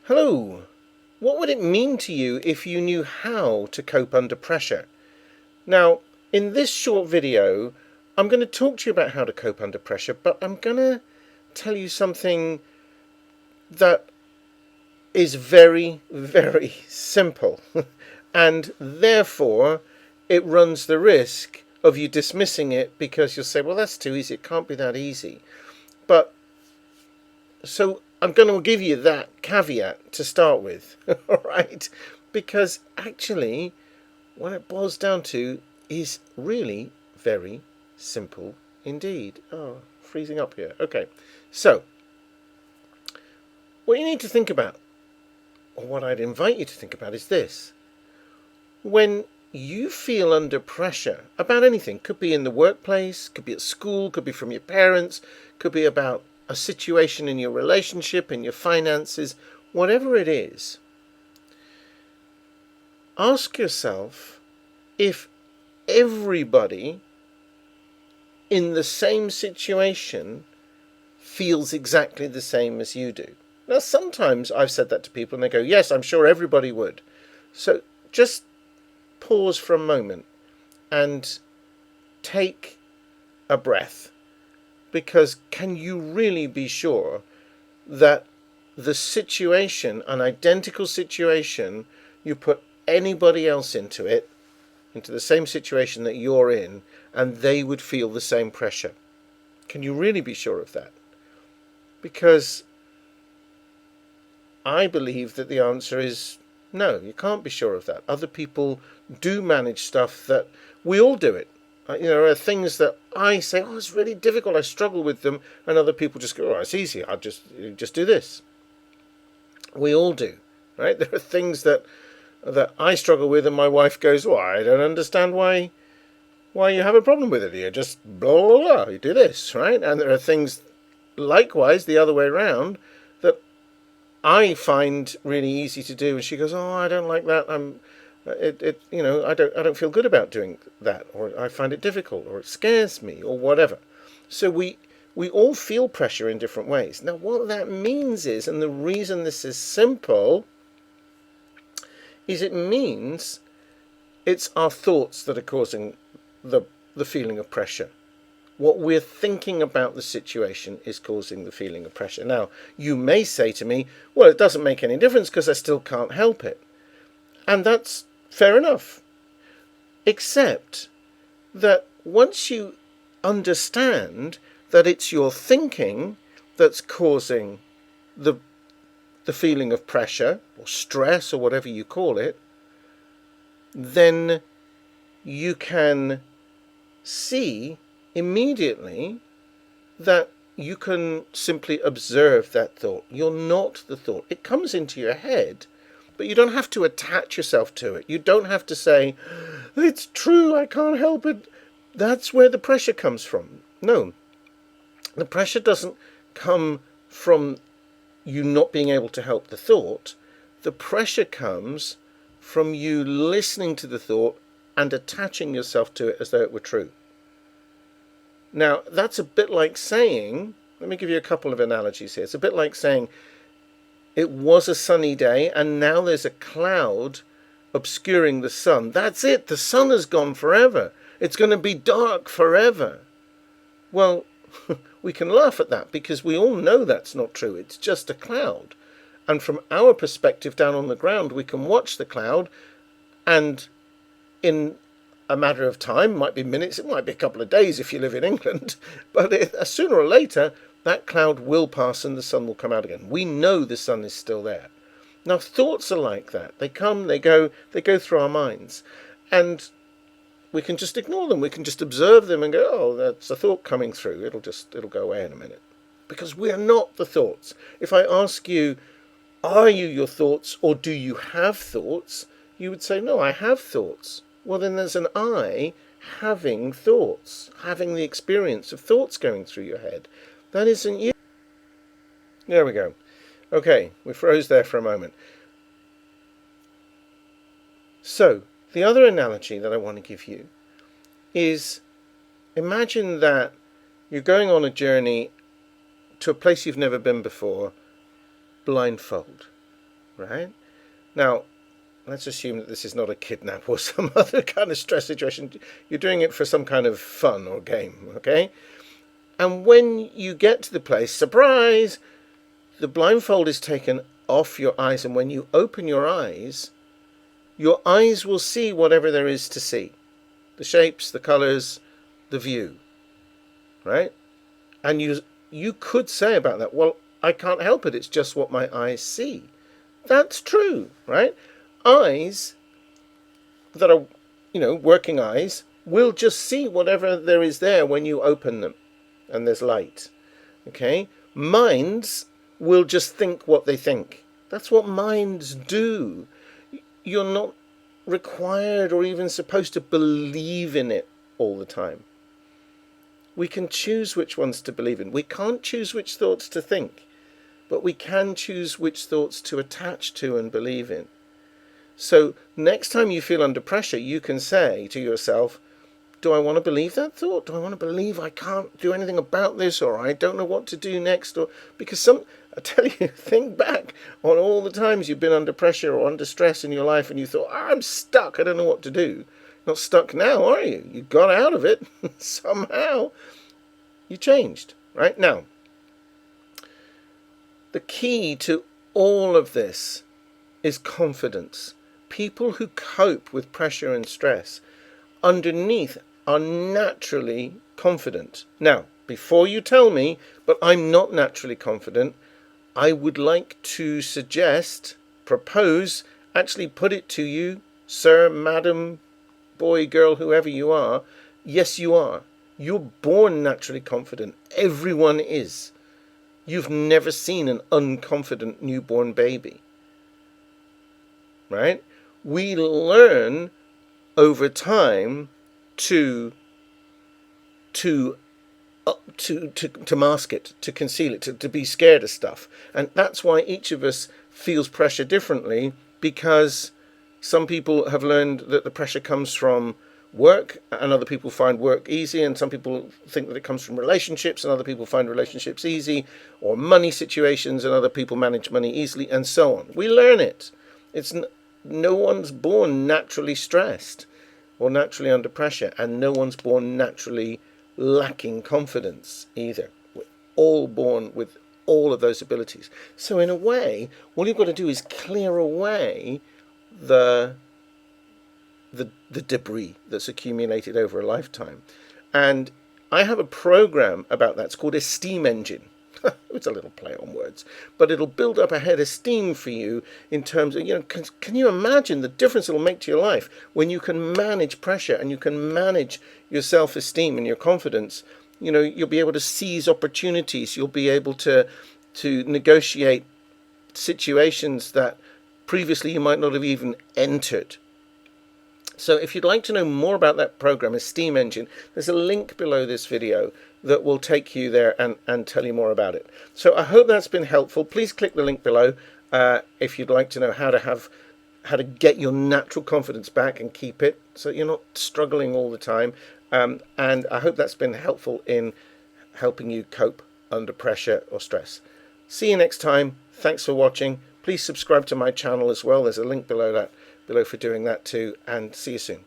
Hello. What would it mean to you if you knew how to cope under pressure? Now, in this short video, I'm going to talk to you about how to cope under pressure, but I'm going to tell you something that is very, very simple. And therefore, it runs the risk of you dismissing it because you'll say, well, that's too easy. It can't be that easy. So I'm going to give you that caveat to start with, all right? Because actually, what it boils down to is really very simple indeed. Oh, freezing up here. Okay, so what you need to think about, or what I'd invite you to think about, is this. When you feel under pressure about anything, could be in the workplace, could be at school, could be from your parents, could be about a situation in your relationship, in your finances, whatever it is, ask yourself if everybody in the same situation feels exactly the same as you do. Now, sometimes I've said that to people and they go, yes, I'm sure everybody would. So just pause for a moment and take a breath. Because can you really be sure that the situation, an identical situation, you put anybody else into the same situation that you're in, and they would feel the same pressure? Can you really be sure of that? Because I believe that the answer is no, you can't be sure of that. Other people do manage stuff that we all do it. There are things that I say, oh, it's really difficult, I struggle with them, and other people just go, oh, it's easy, I'll just do this. We all do, right? There are things that I struggle with, and my wife goes, well, I don't understand why you have a problem with it. You just blah, blah, blah, you do this, right? And there are things, likewise, the other way around, that I find really easy to do, and she goes, oh, I don't like that, I don't feel good about doing that, or I find it difficult, or it scares me, or whatever. So we all feel pressure in different ways. Now, what that means is, and the reason this is simple, is it means it's our thoughts that are causing the feeling of pressure. What we're thinking about the situation is causing the feeling of pressure. Now, you may say to me, well, it doesn't make any difference because I still can't help it. And that's fair enough, except that once you understand that it's your thinking that's causing the feeling of pressure or stress or whatever you call it, then you can see immediately that you can simply observe that thought. You're not the thought. It comes into your head, but you don't have to attach yourself to it. You don't have to say, it's true, I can't help it. That's where the pressure comes from. No, the pressure doesn't come from you not being able to help the thought. The pressure comes from you listening to the thought and attaching yourself to it as though it were true. Now, that's a bit like saying, let me give you a couple of analogies here. It's a bit like saying, it was a sunny day and now there's a cloud obscuring the sun. That's it. The sun has gone forever. It's going to be dark forever. Well, we can laugh at that because we all know that's not true. It's just a cloud. And from our perspective down on the ground, we can watch the cloud, and in a matter of time, might be minutes, it might be a couple of days if you live in England, but sooner or later, that cloud will pass and the sun will come out again. We know the sun is still there. Now, thoughts are like that. They come, they go through our minds. And we can just ignore them. We can just observe them and go, oh, that's a thought coming through. It'll go away in a minute. Because we are not the thoughts. If I ask you, are you your thoughts or do you have thoughts? You would say, no, I have thoughts. Well, then there's an I having thoughts, having the experience of thoughts going through your head. That isn't you. There we go. Okay, we froze there for a moment. So, the other analogy that I want to give you is, imagine that you're going on a journey to a place you've never been before, blindfold. right? Now, let's assume that this is not a kidnap or some other kind of stress situation. You're doing it for some kind of fun or game, okay? And when you get to the place, surprise, the blindfold is taken off your eyes, and when you open your eyes will see whatever there is to see. The shapes, the colours, the view, right? And you could say about that, well, I can't help it, it's just what my eyes see. That's true, right? Eyes that are, working eyes will just see whatever there is there when you open them and there's light, okay? Minds will just think what they think. That's what minds do. You're not required or even supposed to believe in it all the time. We can choose which ones to believe in. We can't choose which thoughts to think, but we can choose which thoughts to attach to and believe in. So next time you feel under pressure, you can say to yourself, do I want to believe that thought? Do I want to believe I can't do anything about this, or I don't know what to do next? Or because I tell you, think back on all the times you've been under pressure or under stress in your life and you thought, I'm stuck, I don't know what to do. Not stuck now, are you? You got out of it somehow. You changed, right? Now, the key to all of this is confidence. People who cope with pressure and stress underneath are naturally confident. Now, before you tell me, but I'm not naturally confident, I would like to suggest, propose, actually put it to you, sir, madam, boy, girl, whoever you are, yes, you are. You're born naturally confident. Everyone is. You've never seen an unconfident newborn baby, right? We learn over time to mask it, to conceal it, to be scared of stuff. And that's why each of us feels pressure differently, because some people have learned that the pressure comes from work and other people find work easy, and some people think that it comes from relationships and other people find relationships easy, or money situations and other people manage money easily, and so on. We learn it. No one's born naturally stressed or naturally under pressure, and no one's born naturally lacking confidence either. We're all born with all of those abilities. So in a way, all you've got to do is clear away the debris that's accumulated over a lifetime. And I have a program about that. It's called Esteem Engine. It's a little play on words, but it'll build up a head of steam for you in terms of, can you imagine the difference it'll make to your life when you can manage pressure and you can manage your self-esteem and your confidence? You'll be able to seize opportunities. You'll be able to negotiate situations that previously you might not have even entered. So if you'd like to know more about that program, Esteem Engine, there's a link below this video that will take you there and tell you more about it. So I hope that's been helpful. Please click the link below if you'd like to know how to get your natural confidence back and keep it so you're not struggling all the time. And I hope that's been helpful in helping you cope under pressure or stress. See you next time. Thanks for watching. Please subscribe to my channel as well. There's a link below for doing that too, and see you soon.